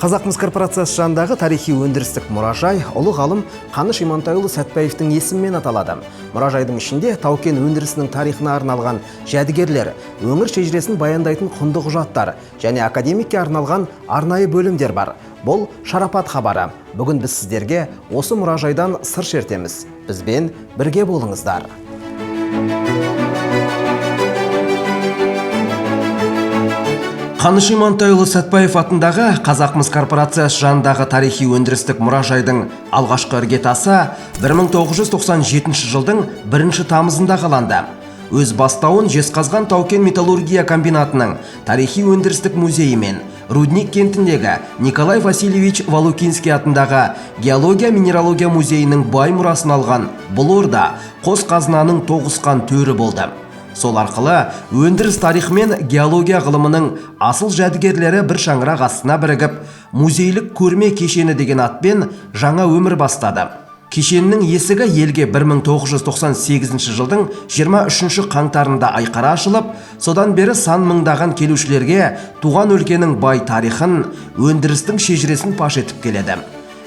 Қазақмыс корпорациясы жанындағы тарихи өндірістік мұражай ұлы ғалым Қаныш Имантайұлы Сәтбаевтың есімімен аталады. Мұражайдың ішінде тау-кен өндірісінің тарихына арналған жәдігерлер, өңір шежіресін баяндайтын құнды құжаттар және академикке арналған арнайы бөлімдер бар. Бұл шарапат хабары. Бүгін біз сіздерге осы мұражайдан сыр шертеміз. Бізбен бірге болыңыздар. Қаныш Имантайұлы Сәтбаев атындағы Қазақмыс корпорациясы жанындағы тарихи өндірістік мұражайдың алғашқы іргетасы 1997 жылдың 1 тамызында қаланды. Өз бастауын Жезқазған тау-кен металлургия комбинатының тарихи өндірістік музейі мен Рудник кентіндегі Николай Васильевич Валукинский атындағы геология-минералогия музейінің бай мұрасын алған бұл орда қос қазынаның тоғысқан төрі болды. Сол арқылы өндіріс тарихы мен геология ғылымының асыл жәдігерлері бір шаңырақ астына бірігіп, музейлік көрме кешені деген атпен жаңа өмір бастады. Кешеннің есігі елге 1998 жылдың 23 қаңтарында айқара ашылып, содан бері сан мыңдаған келушілерге туған өлкенің бай тарихын, өндірістің шежіресін паш етіп келеді.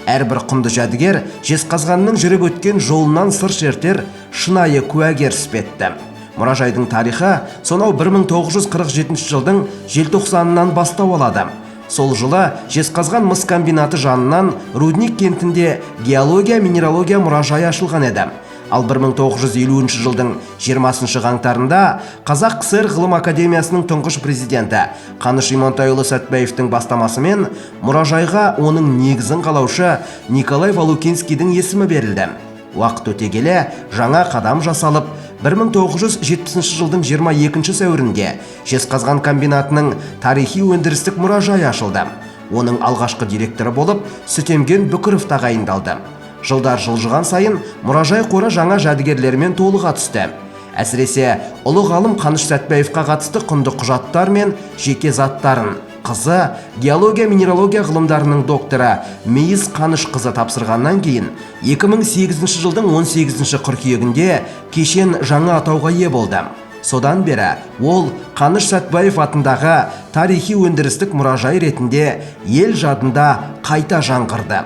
Әрбір құнды жәдігер Жезқазғанның жүріп өткен жолынан сыр шертер шынайы куәгер іспетті. Мұражайдың тарихы сонау 1947 жылдың желтоқсанынан бастау алады. Сол жылы Жезқазған мыс комбинаты жанынан Рудник кентінде геология-минералогия мұражайы ашылған еді. Ал 1950 жылдың 20 қаңтарында Қазақ КСР ғылым академиясының тұңғыш президенті Қаныш Имантайұлы Сәтбаевтың бастамасымен мұражайға оның негізін қалаушы Николай Валукинскийдің есімі берілді. Уақыт өте келе жаңа қадам жасалып, 1970 жылдың 22 сәуірінде Жезқазған комбинатының тарихи өндірістік мұражайы ашылды. Оның алғашқы директоры болып Сүтемген Бүкіров тағайындалды. Жылдар жылжыған сайын мұражай қоры жаңа жәдігерлермен толыға түсті. Әсіресе ұлы ғалым Қаныш Сәтбаевқа қатысты құнды құжаттар мен жеке заттарын қызы геология-минералогия ғылымдарының докторы Мейіз Қаныш қызы тапсырғаннан кейін 2008 жылдың 18 қыркүйегінде кешен жаңа атауға ие болды. Содан бері ол Қаныш Сәтбаев атындағы тарихи өндірістік мұражай ретінде ел жадында қайта жаңғырды.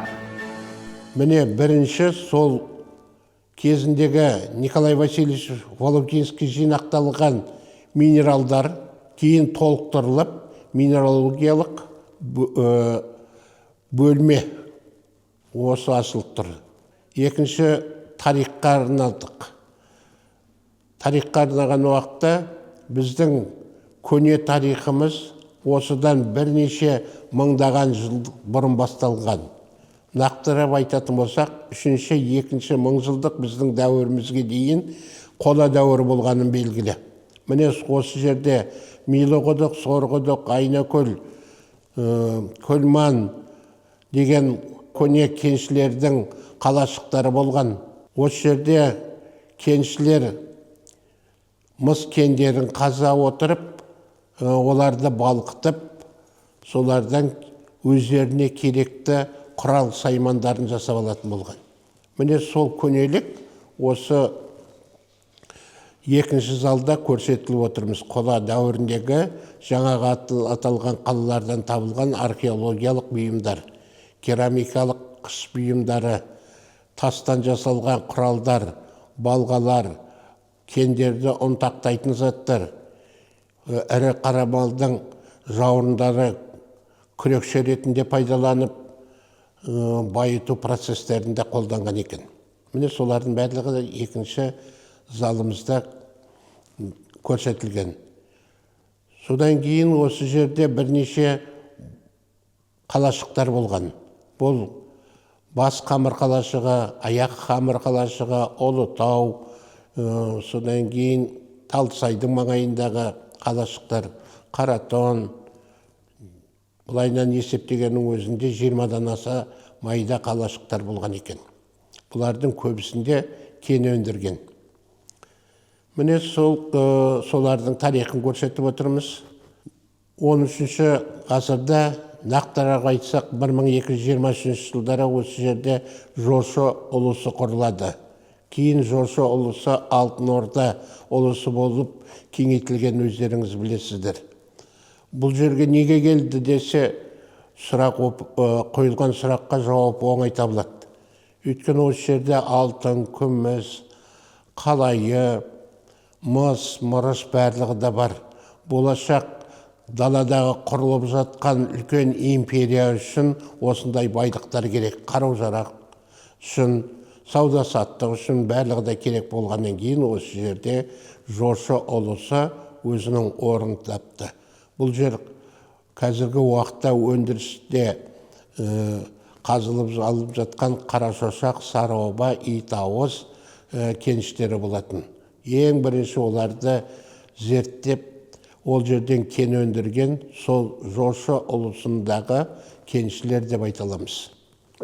Міне бірінші сол кезіндегі Николай Васильевич Валукинский жинақталған минералдар кейін толықтырылып, минералогиялық бөлме осы ашылып тұр. Екінші тарихқа арналдық. Тарихқа арналған уақытта біздің көне тарихымыз осыдан бірнеше мыңдаған жыл бұрын басталған. Нақтырып айтатын болсақ, 3-2 мыңжылдық біздің дәуірімізге дейін қола дәуірі болғанын белгілі. Міне осы жерде Милоқұдық, Сорқұдық, Айнакөл, Көлман деген көне кеншілердің қалашықтары болған. Осы жерде кеншілер мыс кендерін қаза отырып, оларды балқытып, солардан өздеріне керекті құрал саймандарын жасап алатын болған. Міне сол көнелік осы екінші залда көрсетіліп отырмыз. Қола дәуіріндегі жаңаға аталған қалалардан табылған археологиялық бұйымдар, керамикалық қыш бұйымдары, тастан жасалған құралдар, балғалар, кендерді ұнтақтайтын заттар, ірі қара малдың жауырындары күрекше ретінде пайдаланып, байыту процестерінде қолданған екен. Міне солардың барлығы екінші залымызда көрсетілген. Содан кейін осы жерде бірнеше қалашықтар болған. Бұл бас қамыр қалашығы, аяқ қамыр қалашығы, Ұлытау, содан кейін Талдысайдың маңайындағы қалашықтар, Қаратон. Бұлайнан есептегеннің өзінде 20-дан аса майда қалашықтар болған екен. Бұлардың көбісінде кен өндірген. Міне солардың тарихын көрсетіп отырмыз. 13-ші ғасырда нақтырақ айтсақ 1223 жылдары осы жерде Жошы ұлысы құрылады. Кейін Жошы ұлысы Алтын Орда ұлысы болып кеңейтілген өздеріңіз білесіздер. Бұл жерге неге келді десе, қойылған сұраққа жауап оңай табылады. Өйткені осы жерде алтын, күміс, қалайы, мыс, мырыш барлығы да бар. Болашақ даладағы құрылып жатқан үлкен империя үшін осындай байлықтар керек. Қару-жарақ үшін, сауда-саттық үшін барлығы да керек болғаннан кейін осы жерде жошы ұлысы өзінің орнын тапты. Бұл жер қазіргі уақытта өндірісте қазылып алып жатқан Қарашошақ, Сарыоба, Итауыз кеніштері болатын. Ең бірінші оларды зерттеп, ол жерден кен өндірген сол жошы ұлысындағы кеншілер деп айталамыз.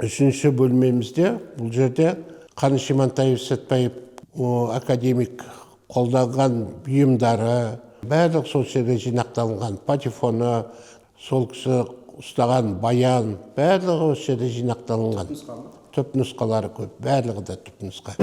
Үшінші бөлмемізде бұл жерде Қаныш Имантаев Сәтбаев академик қолданған бұйымдары, барлық сол жерде жинақталған, патефоны, сол кісі ұстаған баян, барлығы осы жерде жинақталынған. Түп нұсқалары көп, барлығы да түп нұсқа.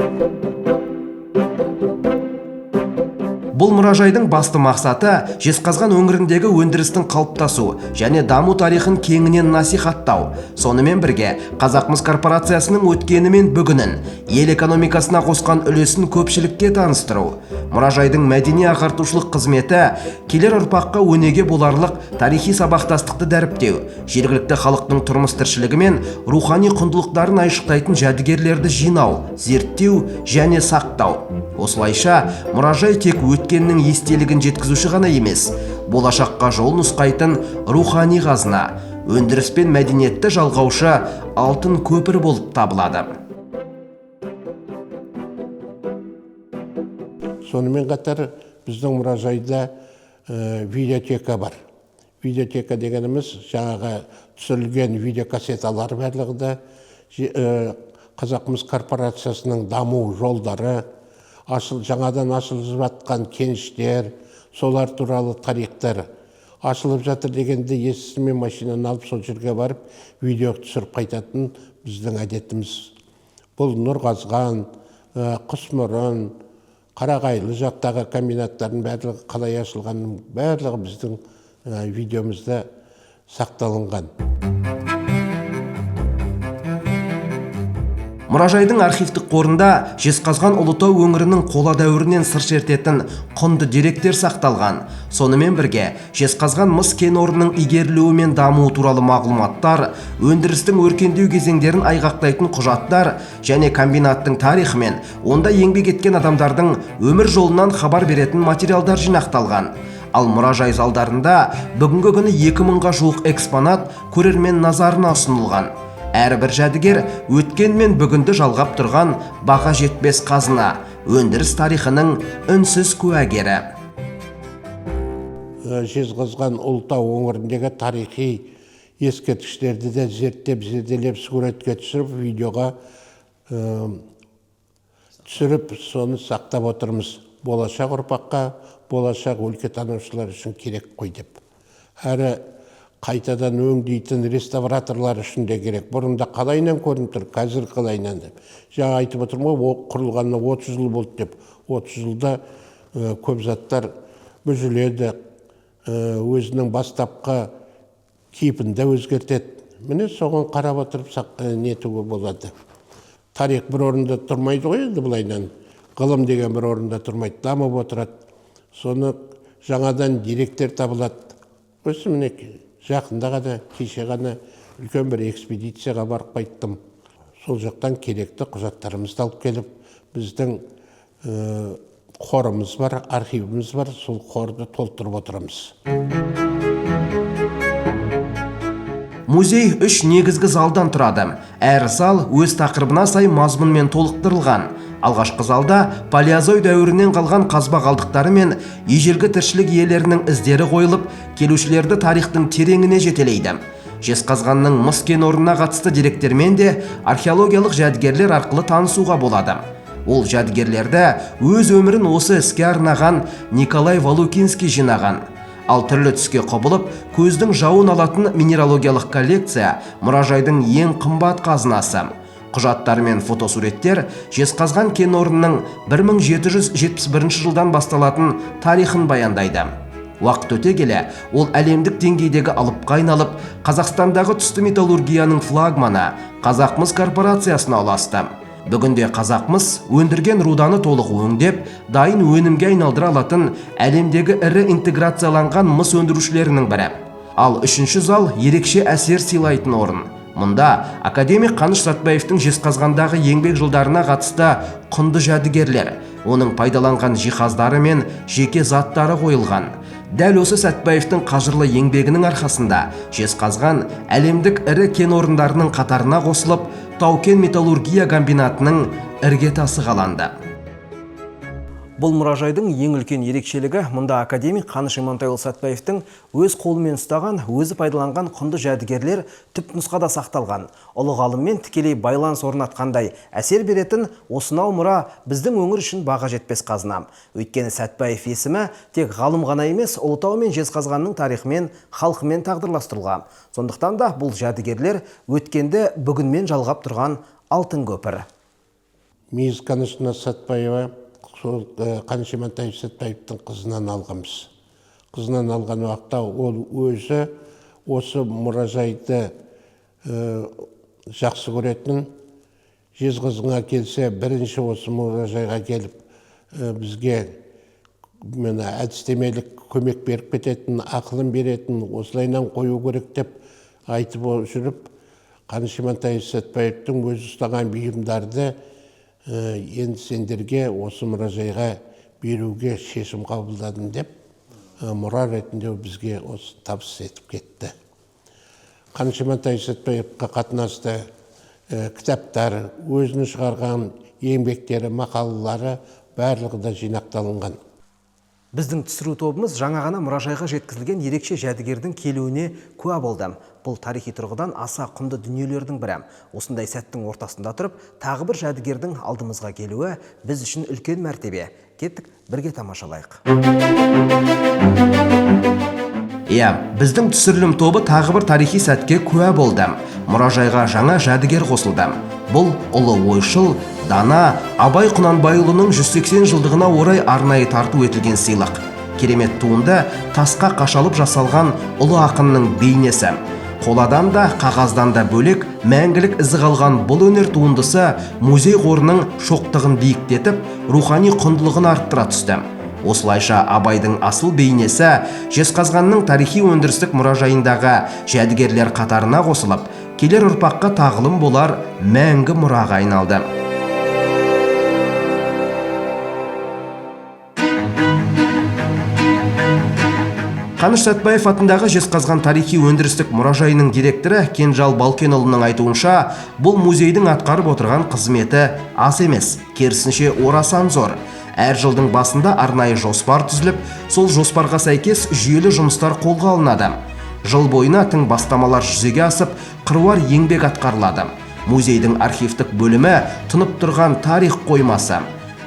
Бұл мұражайдың басты мақсаты Жезқазған өңіріндегі өндірістің қалыптасу және даму тарихын кеңінен насихаттау. Сонымен бірге Қазақмыс корпорациясының өткені мен бүгінін, ел экономикасына қосқан үлесін көпшілікке таныстыру. Мұражайдың мәдени ағартушылық қызметі келер ұрпаққа өнеге боларлық тарихи сабақтастықты дәріптеу, жергілікті халықтың тұрмыс тіршілігі мен рухани құндылықтарын айшықтайтын жәдігерлерді жинау, зерттеу және сақтау. Осылайша мұражай тек өткеннің естелігін жеткізуші ғана емес, болашаққа жол нұсқайтын рухани қазына, өндіріс пен мәдениетті жалғаушы алтын көпір болып табылады. Сонымен қатар біздің мұражайда видеотека бар. Видеотека дегеніміз жаңағы түсірілген видеокассеталар барлығы да Қазақмыс корпорациясының даму жолдары, жаңадан ашылып жатқан кеніштер, солар туралы тарихтар ашылып жатыр дегенде есісімен машинаны алып сол жерге барып видео түсіріп қайтатын біздің әдетіміз. Бұл Нұрғазған, Құсмұрын, Қарағайлы жақтағы комбинаттардың барлығы қалай ашылғанның барлығы біздің видеомызда сақталынған. Мұражайдың архивтік қорында Жезқазған Ұлытау өңірінің қола дәуірінен сыр шертетін құнды деректер сақталған. Сонымен бірге Жезқазған мыс кен орнының игерілуі мен дамуы туралы мағлұматтар, өндірістің өркендеу кезеңдерін айғақтайтын құжаттар және комбинаттың тарихы мен онда еңбек еткен адамдардың өмір жолынан хабар беретін материалдар жинақталған. Ал мұражай залдарында бүгінгі күні 2000-ға жуық экспонат көрермен назарына ұсынылған. Әрбір жәдігер өткен мен бүгінді жалғап тұрған баға жетпес қазына, өндіріс тарихының үнсіз куәгері. Жезқазған Ұлытау өңіріндегі тарихи ескерткіштерді де зерттеп, зерделеп, суретке түсіріп, видеоға түсіріп, соны сақтап отырмыз. Болашақ ұрпаққа, болашақ өлкетанушылар үшін керек қой деп. Әрі қайтадан өңдейтін реставраторлар үшін де керек. Бұрында қалайынан көрініп тұр, қазір қалайынан деп. Жаңа айтып отырмын ғой, құрылғанына 30 жыл болды деп. 30 жылда көп заттар бүзіледі, өзінің бастапқы кейпін де өзгертеді. Міне соған қарап отырып нетуге болады. Тарих бір орында тұрмайды ғой енді бұлайнан. Ғылым деген бір орында тұрмайды, дамып отырады. Соны жаңадан деректер табылады. Осы міне жақында ғана, кеше ғана үлкен бір экспедицияға барып қайттым. Сол жақтан керекті құжаттарымызды алып келіп, біздің қорымыз бар, архивіміз бар, сол қорды толтырып отырамыз. Музей 3 негізгі залдан тұрады. Әр зал өз тақырыбына сай мазмұнмен толықтырылған. Алғашқы залда палеозой дәуірінен қалған қазба қалдықтары мен ежелгі тіршілік иелерінің іздері қойылып, келушілерді тарихтың тереңіне жетелейді. Жезқазғанның мыс кен орнына қатысты деректермен де археологиялық жәдігерлер арқылы танысуға болады. Ол жәдігерлерді өз өмірін осы іске арнаған Николай Валукинский жинаған. Ал түрлі түске құбылып, көздің жауын алатын минералогиялық коллекция мұражайдың ең қымбат қазынасы. Құжаттар мен фотосуреттер Жезқазған кен орнының 1771 жылдан басталатын тарихын баяндайды. Уақыт өте келе, ол әлемдік деңгейдегі алыпқа айналып, Қазақстандағы түсті металлургияның флагманы Қазақмыс корпорациясына ұласты. Бүгінде Қазақмыс өндірген руданы толық өңдеп, дайын өнімге айналдыра алатын әлемдегі ірі интеграцияланған мыс өндірушілерінің бірі. Ал үшінші зал ерекше әсер сыйлайтын орын. Мұнда академик Қаныш Сәтбаевтың Жезқазғандағы еңбек жылдарына қатысты құнды жәдігерлер, оның пайдаланған жиһаздары мен жеке заттары қойылған. Дәл осы Сәтбаевтың қажырлы еңбегінің арқасында Жезқазған әлемдік ірі кен орындарының қатарына қосылып, Тау-кен металлургия комбинатының іргетасы қаланды. Бұл мұражайдың ең үлкен ерекшелігі, мұнда академик Қаныш Имантайұлы Сәтбаевтың өз қолымен ұстаған, өзі пайдаланған құнды жәдігерлер түпнұсқада сақталған. Ұлы ғалыммен тікелей байланыс орнатқандай әсер беретін осынау мұра біздің өңір үшін баға жетпес қазына. Өйткені Сәтбаев есімі тек ғалым ғана емес, Ұлытау мен Жезқазғанның тарихымен, халқымен тағдырластырылған. Сондықтан да бұл жәдігерлер өткенді бүгінмен жалғап тұрған алтын көпір. Мейіз Қанышына Сәтбаева сол Қаныш Имантайұлы Сәтбаевтың қызынан алғанбыз. Қызынан алған уақытта ол өзі осы мұражайды жақсы көретін, Жезқазғанға келсе бірінші осы мұражайға келіп бізге әдістемелік көмек беріп кететін, ақылын беретін, осылайынан қою керек деп айтып жүріп, Қаныш Имантайұлы Сәтбаевтың өзі ұстаған бұйымдарды енді сендерге осы мұражайға беруге шешім қабылдадым деп мұра ретінде бізге осы табыс етіп кетті. Қаныш Имантайұлы Сәтбаевқа қатынасты кітаптар, өзінің шығарған еңбектері, мақалалары барлығы да жинақталынған. Біздің түсіру тобымыз жаңа ғана мұражайға жеткізілген ерекше жәдігердің келуіне куә болды. Бұл тарихи тұрғыдан аса құнды дүниелердің бірі. Осындай сәттің ортасында тұрып, тағы бір жәдігердің алдымызға келуі біз үшін үлкен мәртебе. Кеттік, бірге тамашалайық. Біздің түсірілім тобы тағы бір тарихи сәтке куә болды. Мұражайға жаңа жәдігер қосылды. Бұл ұлы ойшыл, дана Абай Құнанбайұлының 180 жылдығына орай арнайы тарту етілген сыйлық. Керемет туынды тасқа қашалып жасалған ұлы ақынның бейнесі. Қоладан да, қағаздан да бөлек мәңгілік ізі қалған бұл өнер туындысы музей қорының шоқтығын биіктетіп, рухани құндылығын арттыра түсті. Осылайша Абайдың асыл бейнесі Жезқазғанның тарихи өндірістік мұражайындағы жәдігерлер қатарына қосылып, келер ұрпаққа тағылым болар мәңгі мұраға айналды. Қаныш Сәтбаев атындағы Жезқазған тарихи өндірістік мұражайының директоры Кенжал Балкенұлының айтуынша, бұл музейдің атқарып отырған қызметі аз емес, керісінше орасан зор. Әр жылдың басында арнайы жоспар түзіліп, сол жоспарға сәйкес жүйелі жұмыстар қолға алынады. Жыл бойына тың бастамалар жүзеге асып, қыруар еңбек атқарылады. Музейдің архивтік бөлімі тынып тұрған тарих қоймасы.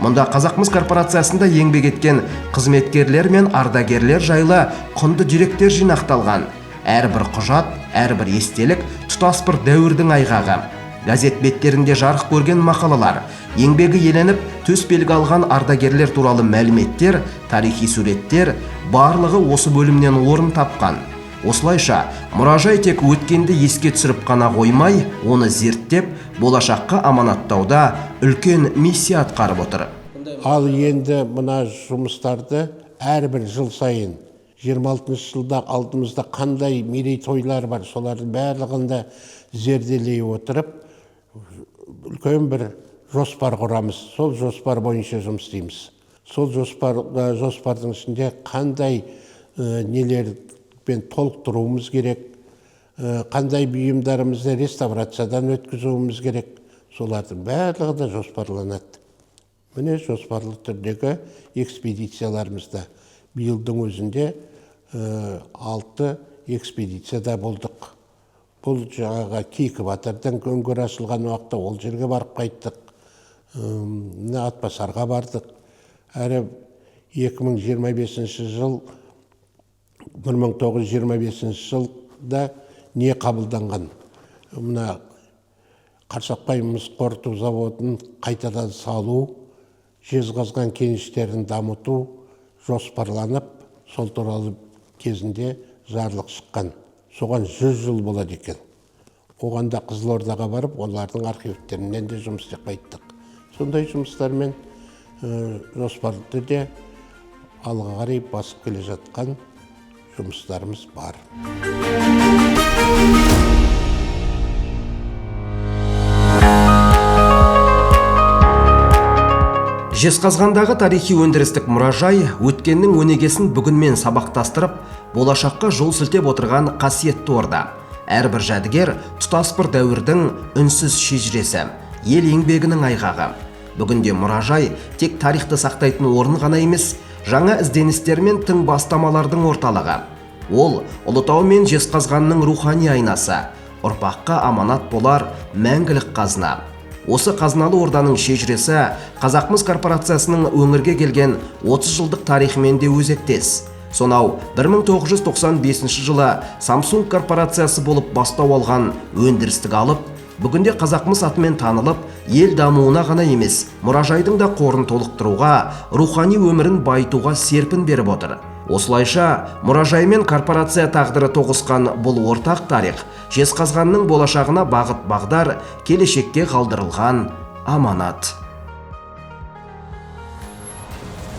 Мұнда Қазақмыс корпорациясында еңбек еткен қызметкерлер мен ардагерлер жайлы құнды деректер жинақталған. Әрбір құжат, әрбір естелік тұтас бір дәуірдің айғағы. Газет беттерінде жарық көрген мақалалар, еңбегі еленіп, төс белгі алған ардагерлер туралы мәліметтер, тарихи суреттер, барлығы осы бөлімнен орын тапқан. Осылайша, мұражай тек өткенді еске түсіріп қана қоймай, оны зерттеп, болашаққа аманаттауда үлкен миссия атқарып отыр. Ал енді мына жұмыстарды әрбір жыл сайын 26 жылда алдымызда қандай мерейтойлар бар, солардың барлығында зерделей отырып, үлкен бір жоспар құрамыз. Сол жоспар бойынша жұмыс істейміз. Сол жоспардың ішінде қандай нелермен толықтыруымыз керек, қандай бұйымдарымызды реставрациядан өткізуіміз керек, солардың барлығы да жоспарланады. Міне жоспарлы түрдегі экспедицияларымызда биылдың өзінде 6 экспедицияда болдық. Бұл жаңағы Кейкі Батырдың өңгір ашылған уақытта ол жерге барып қайттық. Атбасарға бардық. Әрі 2025 жыл 1925 жылда не қабылданған? Мына Қарсақбай мыс қорыту заводын қайтадан салу, Жезқазған кеніштерін дамыту жоспарланып, сол туралы кезінде жарлық шыққан. Соған 100 жыл болады екен. Оғанда Қызылордаға барып, олардың архивтерінен де жұмыс істеп қайттық. Сондай жұмыстармен жоспарды де алға қарай басып келе жатқан жұмыстарымыз бар. Жезқазғандағы тарихи өндірістік мұражай өткеннің өнегесін бүгінмен сабақтастырып, болашаққа жол сілтеп отырған қасиетті орда. Әрбір жәдігер тұтас бір дәуірдің үнсіз шежіресі, ел еңбегінің айғағы. Бүгінде мұражай тек тарихты сақтайтын орын ғана емес, жаңа ізденістер мен тың бастамалардың орталығы. Ол Ұлытау мен Жезқазғанның рухани айнасы, ұрпаққа аманат болар мәңгілік қазына. Осы қазыналы орданың шежіресі Қазақмыс корпорациясының өңірге келген 30 жылдық тарихымен де өзектес. Сонау 1995 жылы Samsung корпорациясы болып бастау алған өндірістік алып, бүгінде Қазақмыс атымен танылып, ел дамуына ғана емес, мұражайдың да қорын толықтыруға, рухани өмірін байытуға серпін беріп отыр. Осылайша, мұражай мен корпорация тағдыры тоғысқан бұл ортақ тарих Жезқазғанның болашағына бағыт бағдар, келешекке қалдырылған аманат.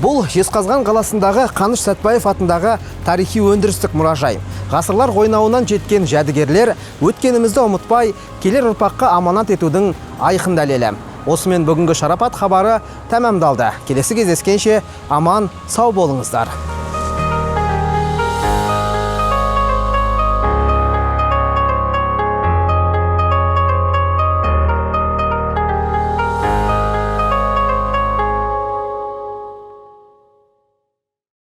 Бұл Жезқазған қаласындағы Қаныш Сәтбаев атындағы тарихи өндірістік мұражай. Ғасырлар қойнауынан жеткен жәдігерлер өткенімізді ұмытпай, келер ұрпаққа аманат етудің айқын дәлелі. Осымен бүгінгі шарапат хабары тәмамдалды. Келесі кездескенше аман, сау болыңыздар.